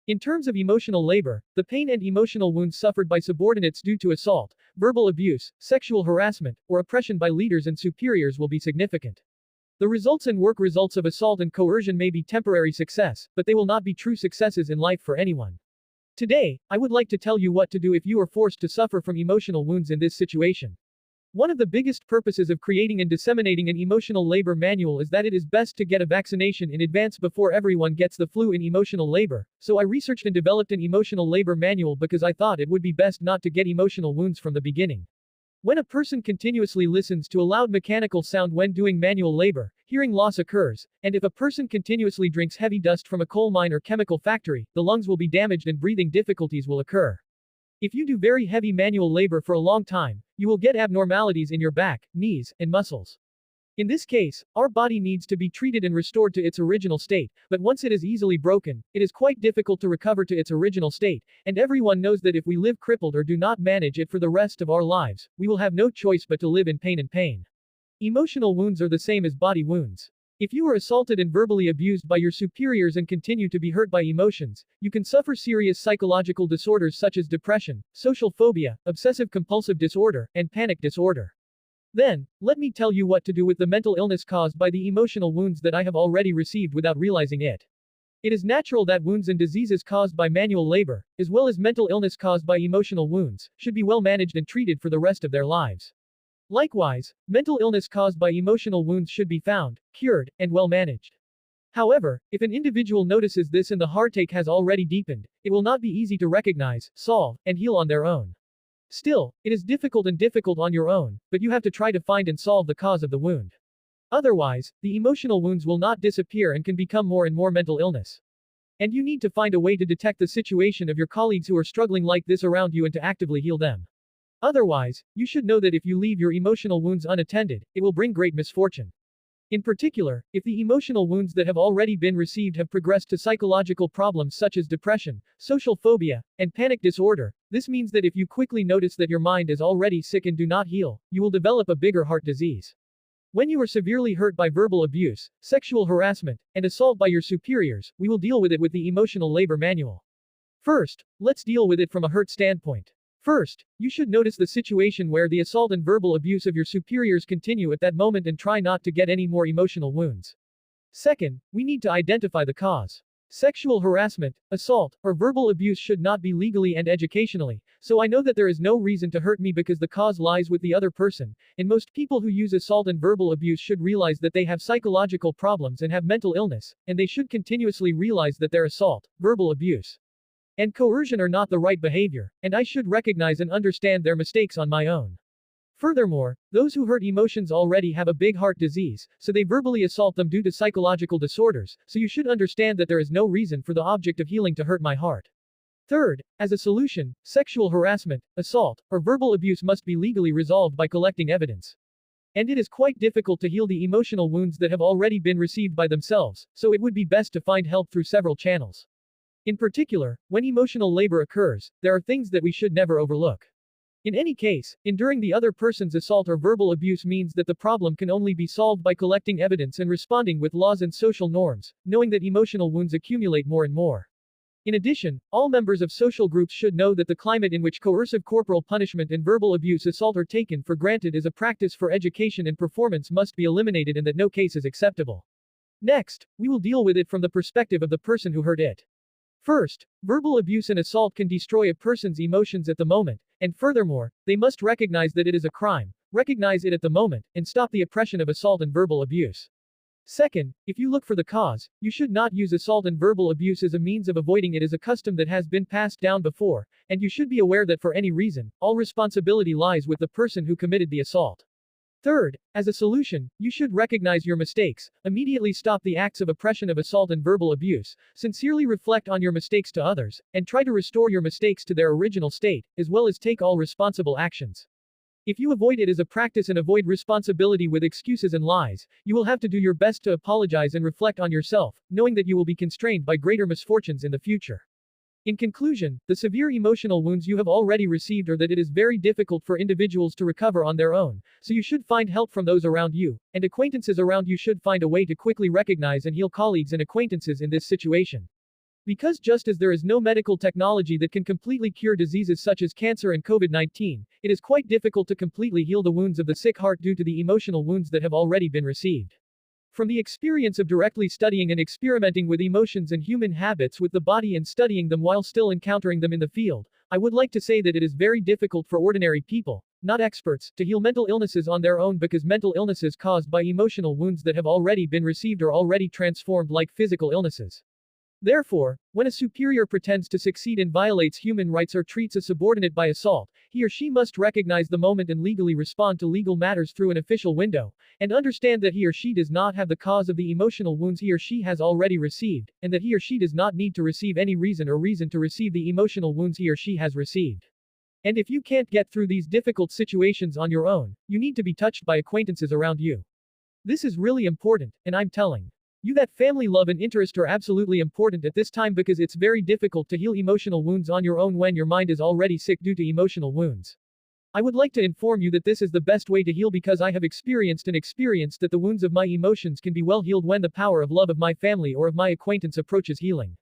In terms of emotional labor, the pain and emotional wounds suffered by subordinates due to assault, verbal abuse, sexual harassment, or oppression by leaders and superiors will be significant. The results and work results of assault and coercion may be temporary success, but they will not be true successes in life for anyone. Today, I would like to tell you what to do if you are forced to suffer from emotional wounds in this situation. One of the biggest purposes of creating and disseminating an emotional labor manual is that it is best to get a vaccination in advance before everyone gets the flu in emotional labor, so I researched and developed an emotional labor manual because I thought it would be best not to get emotional wounds from the beginning. When a person continuously listens to a loud mechanical sound when doing manual labor, hearing loss occurs, and if a person continuously drinks heavy dust from a coal mine or chemical factory, the lungs will be damaged and breathing difficulties will occur. If you do very heavy manual labor for a long time, you will get abnormalities in your back, knees, and muscles. In this case, our body needs to be treated and restored to its original state, but once it is easily broken, it is quite difficult to recover to its original state, and everyone knows that if we live crippled or do not manage it for the rest of our lives, we will have no choice but to live in pain and pain. Emotional wounds are the same as body wounds. If you are assaulted and verbally abused by your superiors and continue to be hurt by emotions, you can suffer serious psychological disorders such as depression, social phobia, obsessive-compulsive disorder, and panic disorder. Then, let me tell you what to do with the mental illness caused by the emotional wounds that I have already received without realizing it. It is natural that wounds and diseases caused by manual labor, as well as mental illness caused by emotional wounds, should be well managed and treated for the rest of their lives. Likewise, mental illness caused by emotional wounds should be found, cured, and well managed. However, if an individual notices this and the heartache has already deepened, it will not be easy to recognize, solve, and heal on their own. Still, it is difficult on your own, but you have to try to find and solve the cause of the wound. Otherwise, the emotional wounds will not disappear and can become more and more mental illness. And you need to find a way to detect the situation of your colleagues who are struggling like this around you and to actively heal them. Otherwise, you should know that if you leave your emotional wounds unattended, it will bring great misfortune. In particular, if the emotional wounds that have already been received have progressed to psychological problems such as depression, social phobia, and panic disorder, this means that if you quickly notice that your mind is already sick and do not heal, you will develop a bigger heart disease. When you are severely hurt by verbal abuse, sexual harassment, and assault by your superiors, we will deal with it with the emotional labor manual. First, let's deal with it from a hurt standpoint. First, you should notice the situation where the assault and verbal abuse of your superiors continue at that moment and try not to get any more emotional wounds. Second, we need to identify the cause. Sexual harassment, assault, or verbal abuse should not be legally and educationally, so I know that there is no reason to hurt me because the cause lies with the other person, and most people who use assault and verbal abuse should realize that they have psychological problems and have mental illness, and they should continuously realize that their assault, verbal abuse, and coercion are not the right behavior, and I should recognize and understand their mistakes on my own. Furthermore, those who hurt emotions already have a big heart disease, so they verbally assault them due to psychological disorders, so you should understand that there is no reason for the object of healing to hurt my heart. Third, as a solution, sexual harassment, assault, or verbal abuse must be legally resolved by collecting evidence. And it is quite difficult to heal the emotional wounds that have already been received by themselves, so it would be best to find help through several channels. In particular, when emotional labor occurs, there are things that we should never overlook. In any case, enduring the other person's assault or verbal abuse means that the problem can only be solved by collecting evidence and responding with laws and social norms, knowing that emotional wounds accumulate more and more. In addition, all members of social groups should know that the climate in which coercive corporal punishment and verbal abuse assault are taken for granted as a practice for education and performance must be eliminated and that no case is acceptable. Next, we will deal with it from the perspective of the person who hurt it. First, verbal abuse and assault can destroy a person's emotions at the moment, and furthermore, they must recognize that it is a crime, recognize it at the moment, and stop the oppression of assault and verbal abuse. Second, if you look for the cause, you should not use assault and verbal abuse as a means of avoiding it as a custom that has been passed down before, and you should be aware that for any reason, all responsibility lies with the person who committed the assault. Third, as a solution, you should recognize your mistakes, immediately stop the acts of oppression of assault and verbal abuse, sincerely reflect on your mistakes to others, and try to restore your mistakes to their original state, as well as take all responsible actions. If you avoid it as a practice and avoid responsibility with excuses and lies, you will have to do your best to apologize and reflect on yourself, knowing that you will be constrained by greater misfortunes in the future. In conclusion, the severe emotional wounds you have already received are that it is very difficult for individuals to recover on their own, so you should find help from those around you, and acquaintances around you should find a way to quickly recognize and heal colleagues and acquaintances in this situation. Because just as there is no medical technology that can completely cure diseases such as cancer and COVID-19, it is quite difficult to completely heal the wounds of the sick heart due to the emotional wounds that have already been received. From the experience of directly studying and experimenting with emotions and human habits with the body and studying them while still encountering them in the field, I would like to say that it is very difficult for ordinary people, not experts, to heal mental illnesses on their own because mental illnesses caused by emotional wounds that have already been received are already transformed like physical illnesses. Therefore, when a superior pretends to succeed and violates human rights or treats a subordinate by assault, he or she must recognize the moment and legally respond to legal matters through an official window, and understand that he or she does not have the cause of the emotional wounds he or she has already received, and that he or she does not need to receive any reason to receive the emotional wounds he or she has received. And if you can't get through these difficult situations on your own, you need to be touched by acquaintances around you. This is really important, and I'm telling you that family love and interest are absolutely important at this time because it's very difficult to heal emotional wounds on your own when your mind is already sick due to emotional wounds. I would like to inform you that this is the best way to heal because I have experienced that the wounds of my emotions can be well healed when the power of love of my family or of my acquaintance approaches healing.